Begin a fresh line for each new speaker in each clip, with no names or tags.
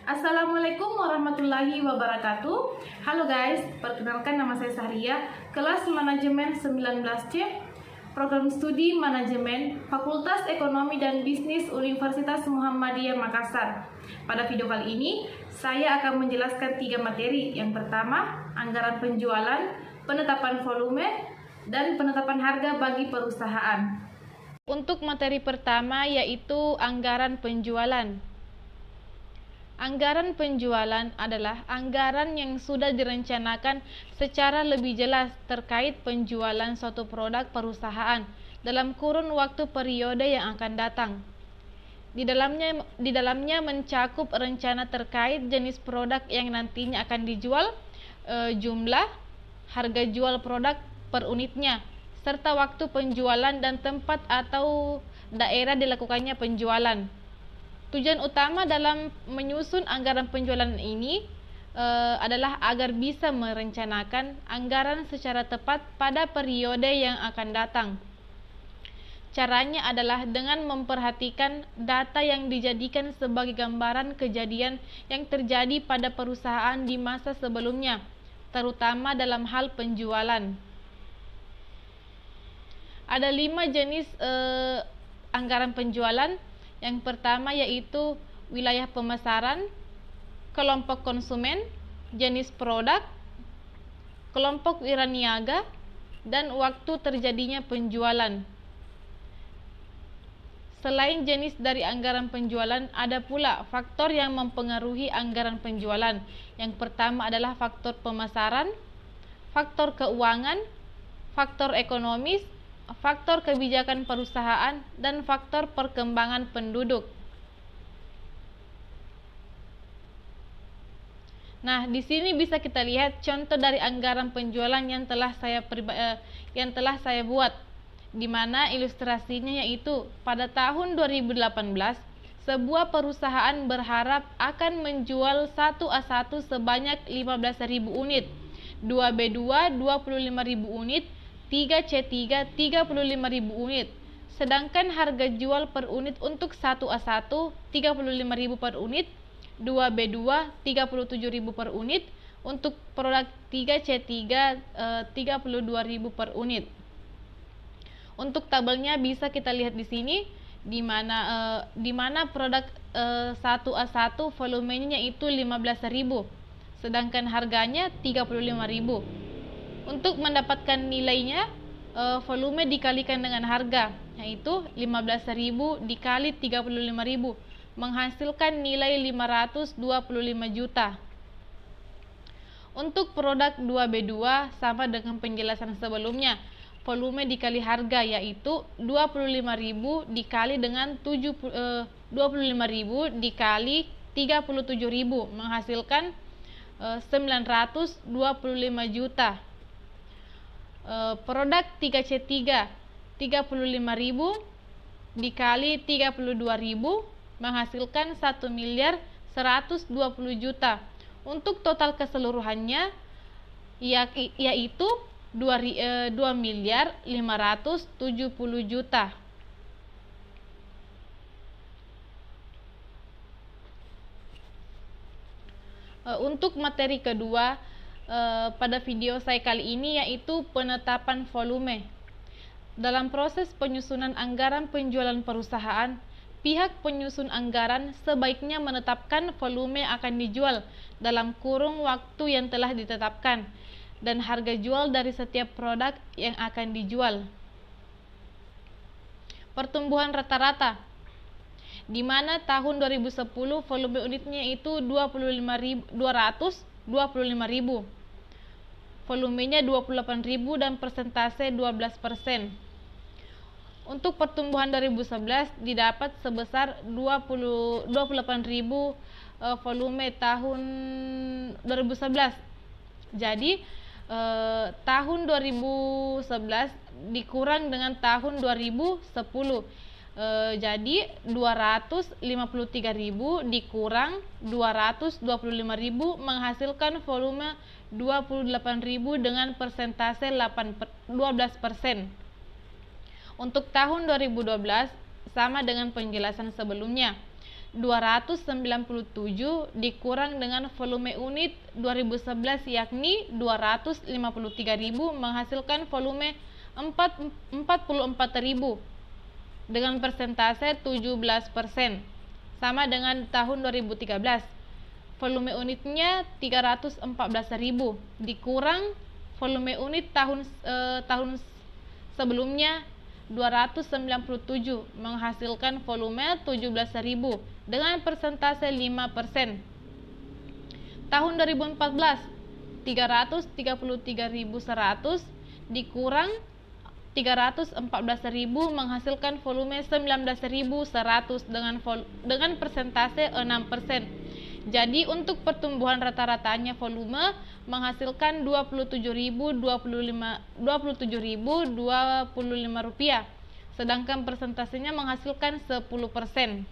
Assalamualaikum warahmatullahi wabarakatuh. Halo guys, perkenalkan nama saya Sahria, kelas manajemen 19C, program studi manajemen, Fakultas Ekonomi dan Bisnis Universitas Muhammadiyah Makassar. Pada video kali ini, saya akan menjelaskan 3 materi. Yang pertama, anggaran penjualan, penetapan volume, dan penetapan harga bagi perusahaan. Untuk materi pertama yaitu anggaran penjualan. Anggaran penjualan adalah anggaran yang sudah direncanakan secara lebih jelas terkait penjualan suatu produk perusahaan dalam kurun waktu periode yang akan datang. Di dalamnya mencakup rencana terkait jenis produk yang nantinya akan dijual, jumlah, harga jual produk per unitnya, serta waktu penjualan dan tempat atau daerah dilakukannya penjualan. Tujuan utama dalam menyusun anggaran penjualan ini adalah agar bisa merencanakan anggaran secara tepat pada periode yang akan datang. Caranya adalah dengan memperhatikan data yang dijadikan sebagai gambaran kejadian yang terjadi pada perusahaan di masa sebelumnya, terutama dalam hal penjualan. Ada 5 jenis anggaran penjualan. Yang pertama yaitu wilayah pemasaran, kelompok konsumen, jenis produk, kelompok wiraniaga, dan waktu terjadinya penjualan. Selain jenis dari anggaran penjualan, ada pula faktor yang mempengaruhi anggaran penjualan. Yang pertama adalah faktor pemasaran, faktor keuangan, faktor ekonomis, faktor kebijakan perusahaan, dan faktor perkembangan penduduk. Nah, di sini bisa kita lihat contoh dari anggaran penjualan yang telah saya buat, di mana ilustrasinya yaitu pada tahun 2018 sebuah perusahaan berharap akan menjual 1A1 sebanyak 15.000 unit, 2B2 25.000 unit, 3C3 35.000 unit. Sedangkan harga jual per unit untuk 1A1 35.000 per unit, 2B2 37.000 per unit, untuk produk 3C3 32.000 per unit. Untuk tabelnya bisa kita lihat di sini, di mana produk 1A1 volumenya itu 15.000, sedangkan harganya 35.000. Untuk mendapatkan nilainya, volume dikalikan dengan harga, yaitu 15.000 dikali 35.000, menghasilkan nilai 525 juta. Untuk produk 2B2 sama dengan penjelasan sebelumnya, volume dikali harga, yaitu 25.000 dikali dengan 25.000 dikali 37.000, menghasilkan 925 juta. Produk 3C3 35.000 dikali 32.000 menghasilkan 1.120 juta. Untuk total keseluruhannya yaitu 2.570 juta. Untuk materi kedua pada video saya kali ini yaitu penetapan volume. Dalam proses penyusunan anggaran penjualan perusahaan, pihak penyusun anggaran sebaiknya menetapkan volume yang akan dijual dalam kurung waktu yang telah ditetapkan dan harga jual dari setiap produk yang akan dijual. Pertumbuhan rata-rata, di mana tahun 2010 volume unitnya itu 225.000, volumenya 28.000 dan persentase 12%. Untuk pertumbuhan 2011 didapat sebesar 28.000 volume tahun 2011. Jadi tahun 2011 dikurang dengan tahun 2010. Jadi 253.000 dikurang 225.000 menghasilkan volume 28.000 dengan persentase 12%. Untuk tahun 2012 sama dengan penjelasan sebelumnya. 297 dikurang dengan volume unit 2011 yakni 253.000 menghasilkan volume 44.000 dengan persentase 17%, sama dengan tahun 2013. Volume unitnya 314.000 dikurang volume unit tahun sebelumnya 297 menghasilkan volume 17.000 dengan persentase 5%. Tahun 2014 333.100 dikurang 314.000 menghasilkan volume 19.100 dengan persentase 6%. Jadi untuk pertumbuhan rata-ratanya volume menghasilkan Rp27.025, sedangkan persentasenya menghasilkan 10%.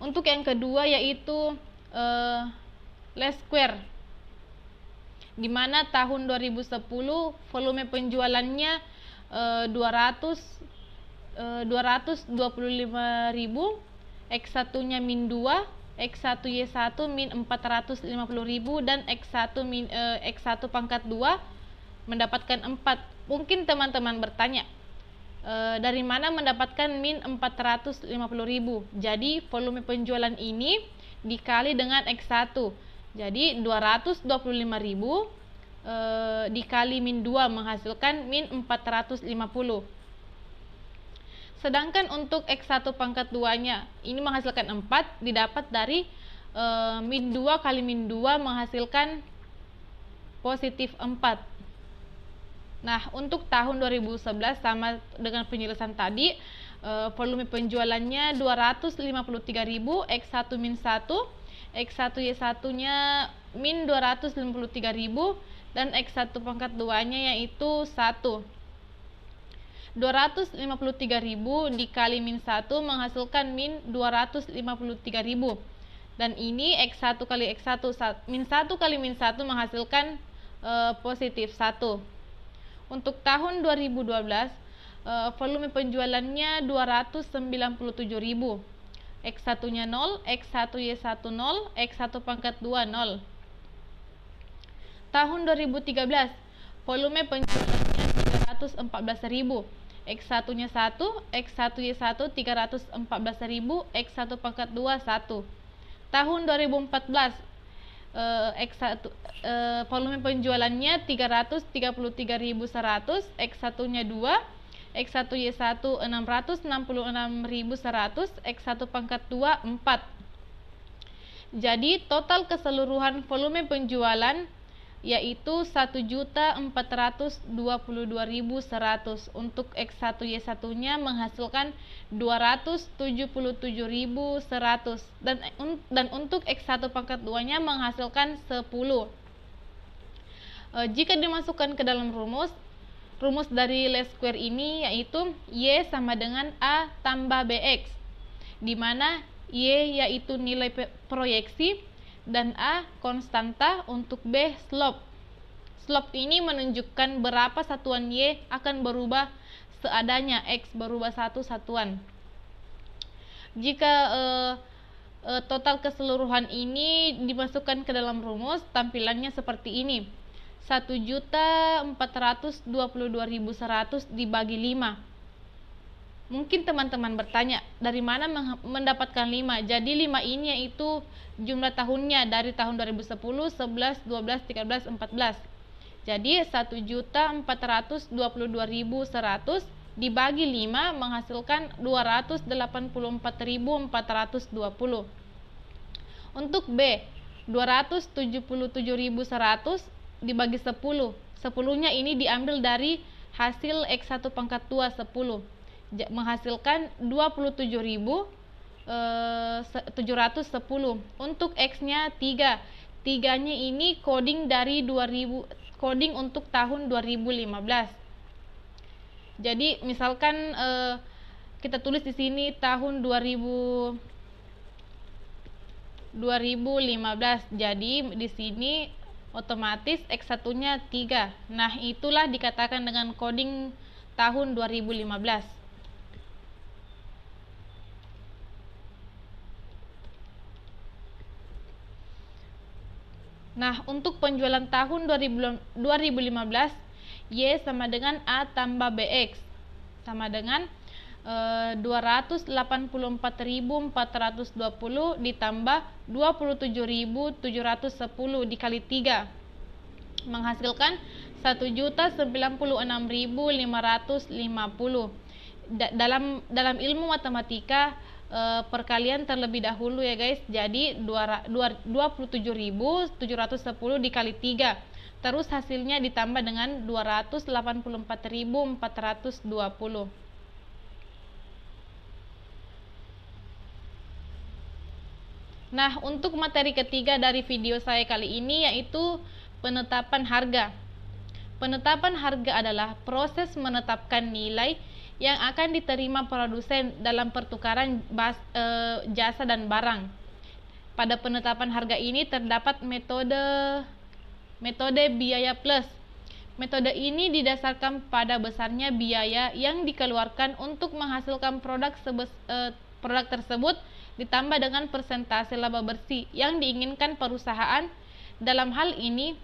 Untuk yang kedua yaitu Leigh Square, di mana tahun 2010 volume penjualannya 225.000, X1-nya min 2, X1Y1 min 450.000 dan X1 pangkat 2 mendapatkan 4. Mungkin teman-teman bertanya, dari mana mendapatkan min 450.000? Jadi volume penjualan ini dikali dengan X1. Jadi 225.000 dikali min 2 menghasilkan min 450. Sedangkan untuk X1 pangkat 2-nya ini menghasilkan 4, didapat dari min 2 kali min 2 menghasilkan positif 4. Nah, untuk tahun 2011 sama dengan penjelasan tadi, volume penjualannya 253.000, X1 min 1, X1Y1-nya min 253.000 dan X1 pangkat 2-nya yaitu 1. 253.000 dikali min 1 menghasilkan min 253.000. Dan ini X1 kali X1, min 1 kali min 1 menghasilkan positif 1. Untuk tahun 2012, volume penjualannya 297.000. X1-nya 0, X1Y1 0, X1 pangkat 2 0. Tahun 2013, volume penjualannya 314.000. X1-nya 1, X1Y1 314.000, X1 pangkat 2 1. Tahun 2014, volume penjualannya 333.100, X1-nya 2, X1Y1 666.100, X1 pangkat 2 4. Jadi total keseluruhan volume penjualan yaitu 1.422.100. Untuk X1Y1-nya menghasilkan 277.100 dan untuk X1 pangkat 2-nya menghasilkan 10. Jika dimasukkan ke dalam rumus dari Leigh Square ini yaitu Y sama dengan A tambah BX, di mana Y yaitu nilai proyeksi dan A konstanta, untuk B slope. Slope ini menunjukkan berapa satuan Y akan berubah seadanya X berubah 1 satuan. Jika total keseluruhan ini dimasukkan ke dalam rumus, tampilannya seperti ini. 1.422.100 dibagi 5. Mungkin teman-teman bertanya, dari mana mendapatkan 5? Jadi 5 ini yaitu jumlah tahunnya dari tahun 2010, 11, 12, 13, 14. Jadi 1.422.100 dibagi 5 menghasilkan 284.420. Untuk B, 277.100 dibagi 10. 10-nya ini diambil dari hasil X1 pangkat 2 10. Menghasilkan 27.710. Untuk X-nya 3. 3-nya ini coding dari 2000, coding untuk tahun 2015. Jadi misalkan kita tulis di sini tahun 2015. Jadi di sini otomatis X1-nya 3. Nah, itulah dikatakan dengan coding tahun 2015. Nah, untuk penjualan tahun 2015, Y sama dengan A tambah BX sama dengan 284.420 ditambah 27.710 dikali 3 menghasilkan 1.096.550. Dalam ilmu matematika perkalian terlebih dahulu ya guys. Jadi 27.710 dikali 3, terus hasilnya ditambah dengan 284.420. Nah, untuk materi ketiga dari video saya kali ini yaitu penetapan harga. Penetapan harga adalah proses menetapkan nilai yang akan diterima produsen dalam pertukaran jasa dan barang. Pada penetapan harga ini terdapat metode biaya plus. Metode ini didasarkan pada besarnya biaya yang dikeluarkan untuk menghasilkan produk tersebut ditambah dengan persentase laba bersih yang diinginkan perusahaan. Dalam hal ini,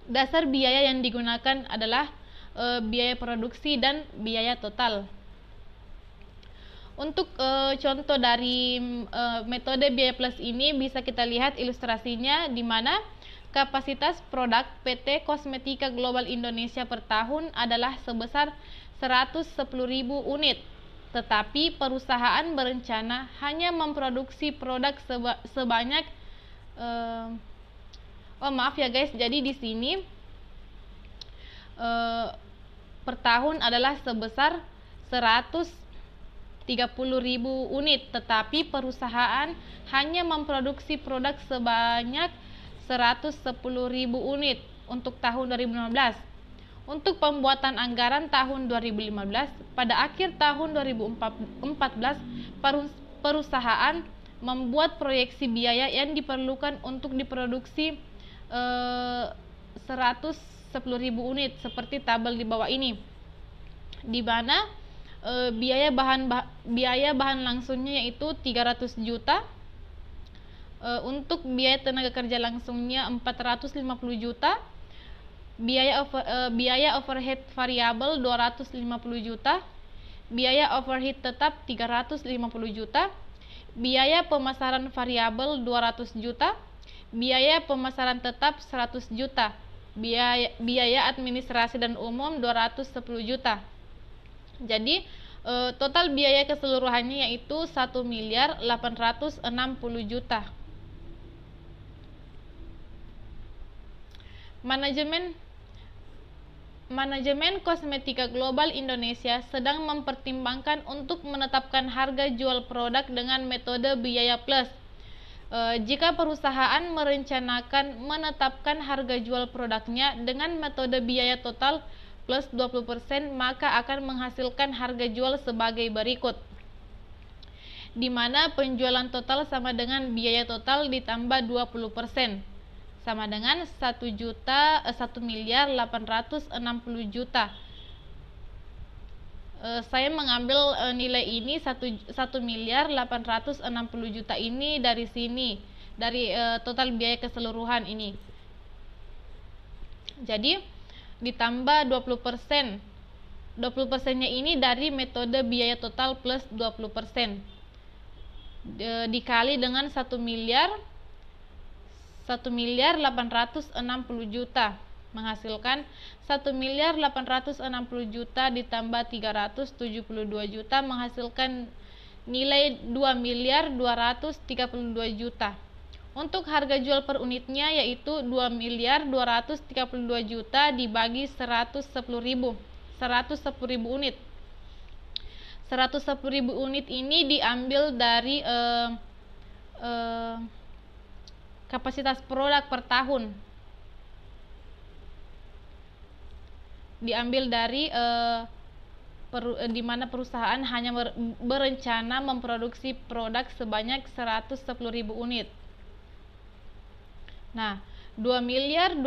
dasar biaya yang digunakan adalah biaya produksi dan biaya total. Untuk contoh dari metode biaya plus ini bisa kita lihat ilustrasinya, di mana kapasitas produk PT Kosmetika Global Indonesia per tahun adalah sebesar 110.000 unit. Tetapi perusahaan berencana hanya memproduksi produk sebanyak maaf ya guys, jadi di sini per tahun adalah sebesar 130.000 unit, tetapi perusahaan hanya memproduksi produk sebanyak 110.000 unit untuk tahun 2015. Untuk pembuatan anggaran tahun 2015, pada akhir tahun 2014, perusahaan membuat proyeksi biaya yang diperlukan untuk diproduksi 110.000 unit seperti tabel di bawah ini, di mana biaya bahan langsungnya yaitu 300 juta, untuk biaya tenaga kerja langsungnya 450 juta, biaya overhead variabel 250 juta, biaya overhead tetap 350 juta, biaya pemasaran variabel 200 juta, biaya pemasaran tetap 100 juta, biaya administrasi dan umum 210 juta. Jadi total biaya keseluruhannya yaitu 1.860 juta. Manajemen Kosmetika Global Indonesia sedang mempertimbangkan untuk menetapkan harga jual produk dengan metode biaya plus. Jika perusahaan merencanakan menetapkan harga jual produknya dengan metode biaya total plus 20%, maka akan menghasilkan harga jual sebagai berikut, di mana penjualan total sama dengan biaya total ditambah 20%, sama dengan 1.860 juta. Saya mengambil nilai ini 1.860 juta ini dari sini, dari total biaya keseluruhan ini. Jadi ditambah 20%. 20%-nya ini dari metode biaya total plus 20%. Dikali dengan 1.860 juta menghasilkan 1.860 juta ditambah 372 juta menghasilkan nilai 2.232 juta. Untuk harga jual per unitnya yaitu 2.232 juta dibagi 110.000 unit. 110.000 unit ini diambil dari kapasitas produk per tahun, diambil dari di mana perusahaan hanya berencana memproduksi produk sebanyak 110.000 unit. Nah, 2.232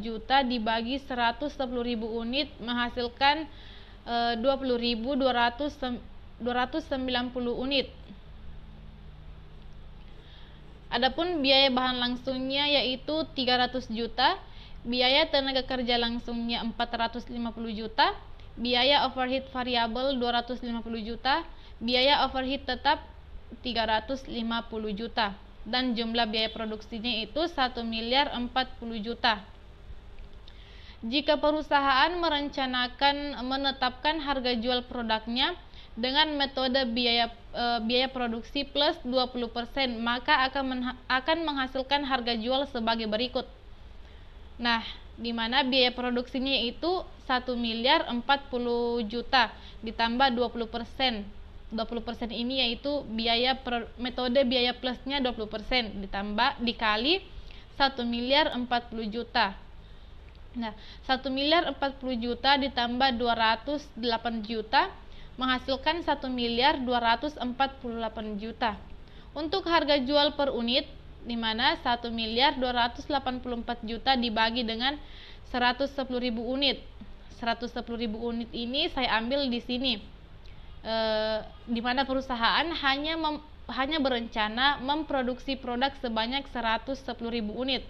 juta dibagi 110.000 unit menghasilkan 20.290 unit. Adapun biaya bahan langsungnya yaitu 300 juta, biaya tenaga kerja langsungnya 450 juta, biaya overhead variabel 250 juta, biaya overhead tetap 350 juta, dan jumlah biaya produksinya itu 1 miliar 40 juta. Jika perusahaan menetapkan harga jual produknya dengan metode biaya produksi plus 20%, maka akan menghasilkan harga jual sebagai berikut. Nah, di mana biaya produksinya itu 1 miliar 40 juta ditambah 20%. 20% ini yaitu metode biaya plusnya 20% ditambah dikali 1 miliar 40 juta. Nah, 1 miliar 40 juta ditambah 208 juta menghasilkan 1 miliar 248 juta. Untuk harga jual per unit, di mana 1 miliar 284 juta dibagi dengan 110.000 unit. 110.000 unit ini saya ambil di sini, di mana perusahaan hanya berencana memproduksi produk sebanyak 110.000 unit,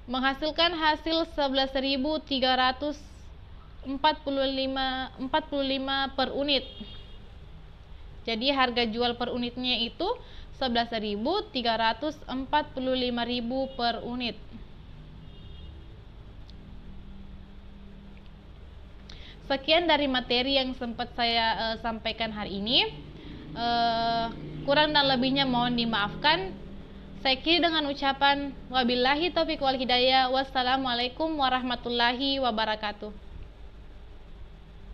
menghasilkan hasil 11.345 per unit. Jadi harga jual per unitnya itu 11.345.000 per unit. Sekian dari materi yang sempat saya sampaikan hari ini. Kurang dan lebihnya mohon dimaafkan. Saya akhiri dengan ucapan wabillahi taufiq wal hidayah. Wassalamualaikum warahmatullahi wabarakatuh.